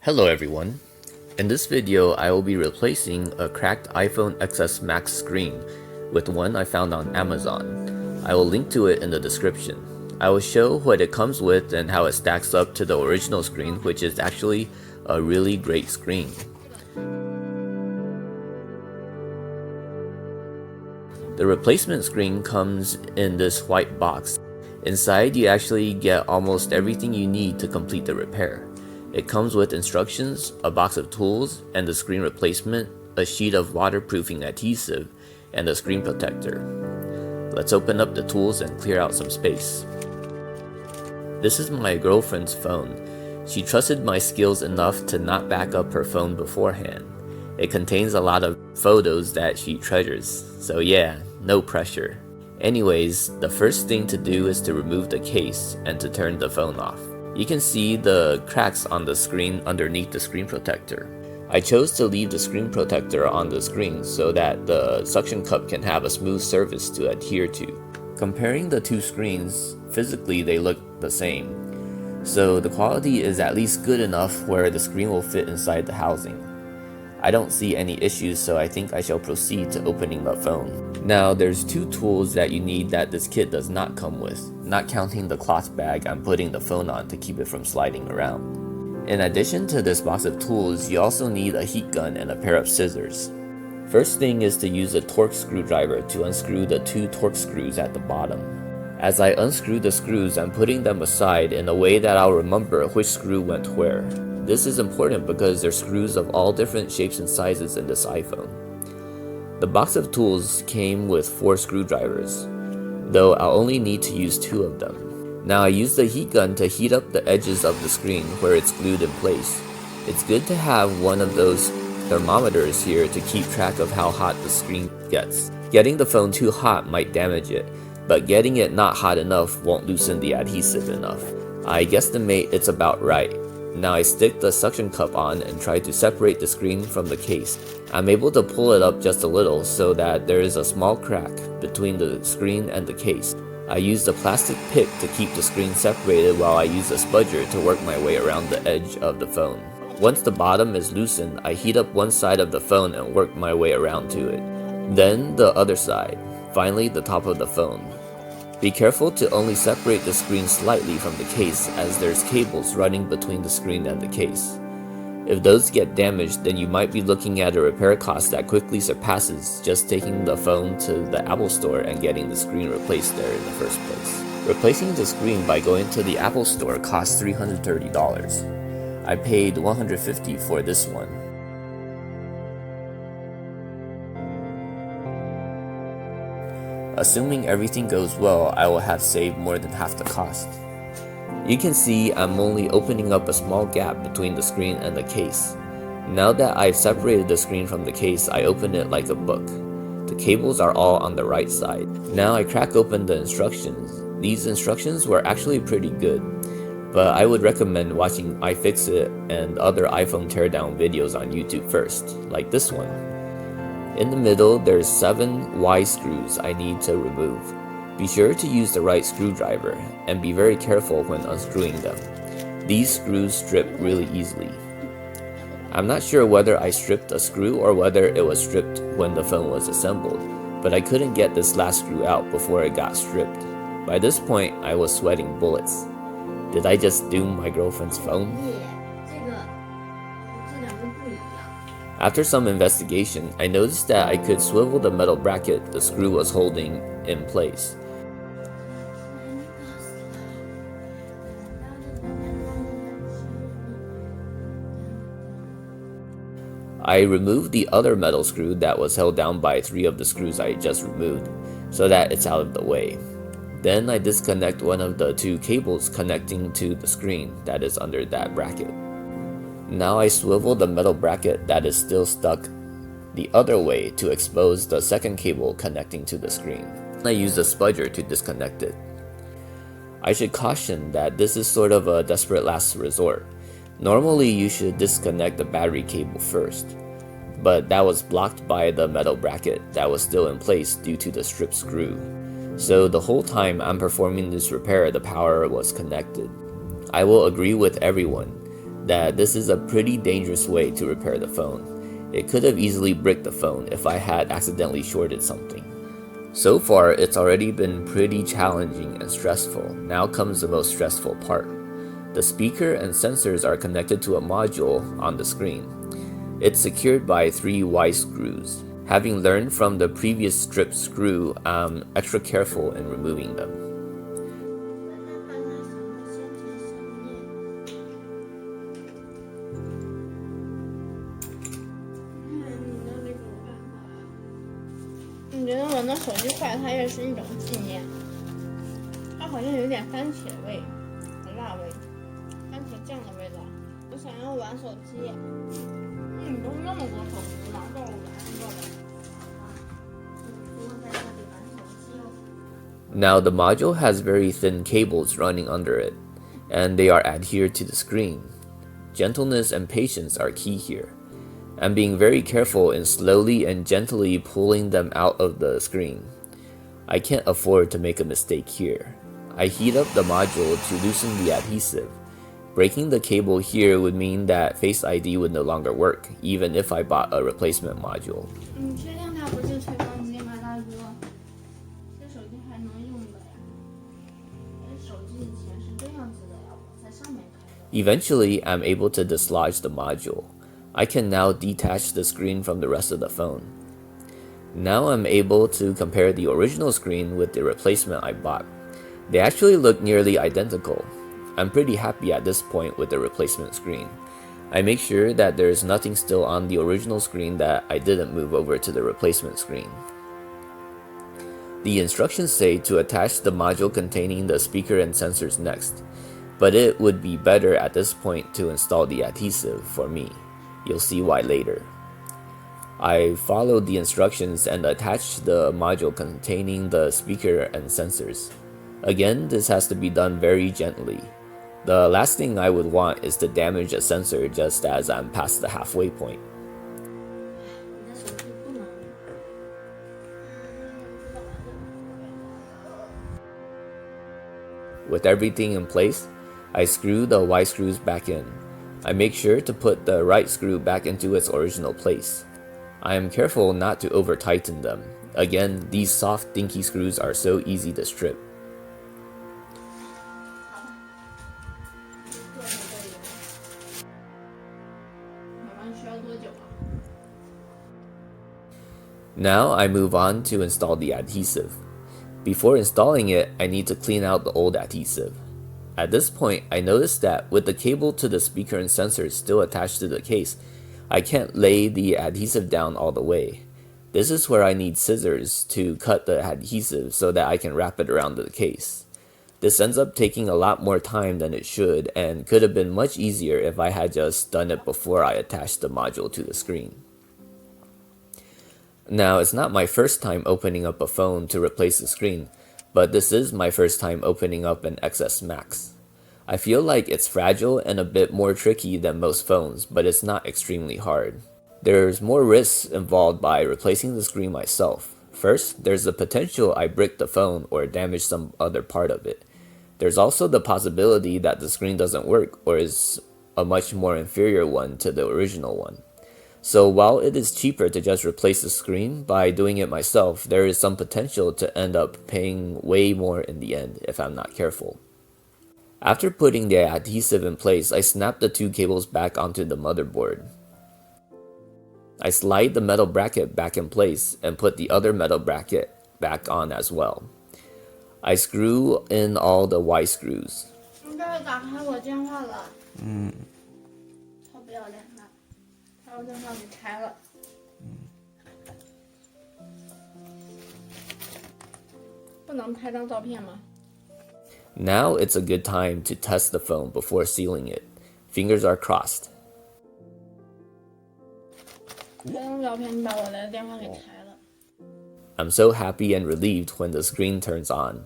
Hello everyone. In this video, I will be replacing a cracked iPhone XS Max screen with one I found on Amazon. I will link to it in the description. I will show what it comes with and how it stacks up to the original screen, which is actually a really great screen. The replacement screen comes in this white box. Inside, you actually get almost everything you need to complete the repair. It comes with instructions, a box of tools, and the screen replacement, a sheet of waterproofing adhesive, and a screen protector. Let's open up the tools and clear out some space. This is my girlfriend's phone. She trusted my skills enough to not back up her phone beforehand. It contains a lot of photos that she treasures, so yeah, no pressure. Anyways, the first thing to do is to remove the case and to turn the phone off. You can see the cracks on the screen underneath the screen protector. I chose to leave the screen protector on the screen so that the suction cup can have a smooth surface to adhere to. Comparing the two screens, physically they look the same. So the quality is at least good enough where the screen will fit inside the housing. I don't see any issues, so I think I shall proceed to opening the phone. Now there's two tools that you need that this kit does not come with, not counting the cloth bag I'm putting the phone on to keep it from sliding around. In addition to this box of tools, you also need a heat gun and a pair of scissors. First thing is to use a Torx screwdriver to unscrew the two Torx screws at the bottom. As I unscrew the screws, I'm putting them aside in a way that I'll remember which screw went where. This is important because there's screws of all different shapes and sizes in this iPhone. The box of tools came with 4 screwdrivers, though I'll only need to use 2 of them. Now I use the heat gun to heat up the edges of the screen where it's glued in place. It's good to have one of those thermometers here to keep track of how hot the screen gets. Getting the phone too hot might damage it, but getting it not hot enough won't loosen the adhesive enough. I guesstimate it's about right. Now I stick the suction cup on and try to separate the screen from the case. I'm able to pull it up just a little so that there is a small crack between the screen and the case. I use the plastic pick to keep the screen separated while I use a spudger to work my way around the edge of the phone. Once the bottom is loosened, I heat up one side of the phone and work my way around to it. Then the other side, finally the top of the phone. Be careful to only separate the screen slightly from the case, as there's cables running between the screen and the case. If those get damaged, then you might be looking at a repair cost that quickly surpasses just taking the phone to the Apple Store and getting the screen replaced there in the first place. Replacing the screen by going to the Apple Store costs $330. I paid $150 for this one. Assuming everything goes well, I will have saved more than half the cost. You can see I'm only opening up a small gap between the screen and the case. Now that I've separated the screen from the case, I open it like a book. The cables are all on the right side. Now I crack open the instructions. These instructions were actually pretty good, but I would recommend watching iFixit and other iPhone teardown videos on YouTube first, like this one. In the middle, there's 7 Y screws I need to remove. Be sure to use the right screwdriver, and be very careful when unscrewing them. These screws strip really easily. I'm not sure whether I stripped a screw or whether it was stripped when the phone was assembled, but I couldn't get this last screw out before it got stripped. By this point, I was sweating bullets. Did I just doom my girlfriend's phone? After some investigation, I noticed that I could swivel the metal bracket the screw was holding in place. I removed the other metal screw that was held down by 3 of the screws I just removed, so that it's out of the way. Then I disconnect one of the 2 cables connecting to the screen that is under that bracket. Now I swivel the metal bracket that is still stuck the other way to expose the second cable connecting to the screen. I use a spudger to disconnect it. I should caution that this is sort of a desperate last resort. Normally you should disconnect the battery cable first, but that was blocked by the metal bracket that was still in place due to the stripped screw. So the whole time I'm performing this repair, the power was connected. I will agree with everyone. that this is a pretty dangerous way to repair the phone. It could have easily bricked the phone if I had accidentally shorted something. So far, it's already been pretty challenging and stressful. Now comes the most stressful part. The speaker and sensors are connected to a module on the screen. It's secured by 3 Y screws. Having learned from the previous strip screw, I'm extra careful in removing them.你觉得我的手机坏，它也是一种纪念。它好像有点番茄味和辣味，番茄酱的味道。我想要玩手机。你都那么多手机了，够玩一个了。Now the module has very thin cables running under it, and they are adhered to the screen. Gentleness and patience are key here. I'm being very careful in slowly and gently pulling them out of the screen. I can't afford to make a mistake here. I heat up the module to loosen the adhesive. Breaking the cable here would mean that Face ID would no longer work, even if I bought a replacement module. 你确定它不是吹风机吗，大哥？这手机还能用的呀？这手机以前是这样子的呀，我在上面拍的。Eventually, I'm able to dislodge the module. I can now detach the screen from the rest of the phone. Now I'm able to compare the original screen with the replacement I bought. They actually look nearly identical. I'm pretty happy at this point with the replacement screen. I make sure that there's nothing still on the original screen that I didn't move over to the replacement screen. The instructions say to attach the module containing the speaker and sensors next, but it would be better at this point to install the adhesive for me. You'll see why later. I followed the instructions and attached the module containing the speaker and sensors. Again, this has to be done very gently. The last thing I would want is to damage a sensor just as I'm past the halfway point. With everything in place, I screw the Y screws back in. I make sure to put the right screw back into its original place. I am careful not to over tighten them. Again, these soft dinky screws are so easy to strip. Now I move on to install the adhesive. Before installing it, I need to clean out the old adhesive. At this point, I noticed that with the cable to the speaker and sensors still attached to the case, I can't lay the adhesive down all the way. This is where I need scissors to cut the adhesive so that I can wrap it around the case. This ends up taking a lot more time than it should and could have been much easier if I had just done it before I attached the module to the screen. Now, it's not my first time opening up a phone to replace the screen, but this is my first time opening up an XS Max. I feel like it's fragile and a bit more tricky than most phones, but it's not extremely hard. There's more risks involved by replacing the screen myself. First, there's the potential I brick the phone or damage some other part of it. There's also the possibility that the screen doesn't work or is a much more inferior one to the original one. So while it is cheaper to just replace the screen, by doing it myself, there is some potential to end up paying way more in the end if I'm not careful. After putting the adhesive in place, I snap the 2 cables back onto the motherboard. I slide the metal bracket back in place and put the other metal bracket back on as well. I screw in all the Y screws. 你这是打开我电话了。超不要脸的，把我电话给拆了。不能拍张照片吗？ Now it's a good time to test the phone before sealing it. Fingers are crossed. 拍张照片，你把我的电话给拆了。 I'm so happy and relieved when the screen turns on.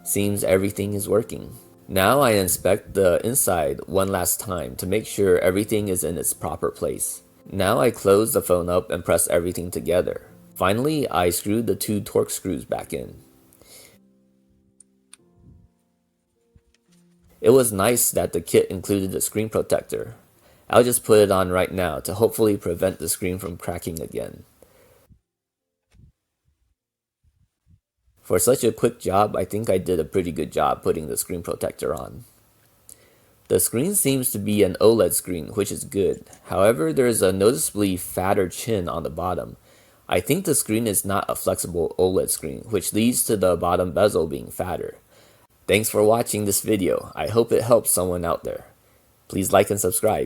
Seems everything is working. Now I inspect the inside one last time to make sure everything is in its proper place. Now I close the phone up and press everything together. Finally, I screw the 2 Torx screws back in. It was nice that the kit included a screen protector. I'll just put it on right now to hopefully prevent the screen from cracking again. For such a quick job, I think I did a pretty good job putting the screen protector on. The screen seems to be an OLED screen, which is good. However, there is a noticeably fatter chin on the bottom. I think the screen is not a flexible OLED screen, which leads to the bottom bezel being fatter. Thanks for watching this video. I hope it helps someone out there. Please like and subscribe.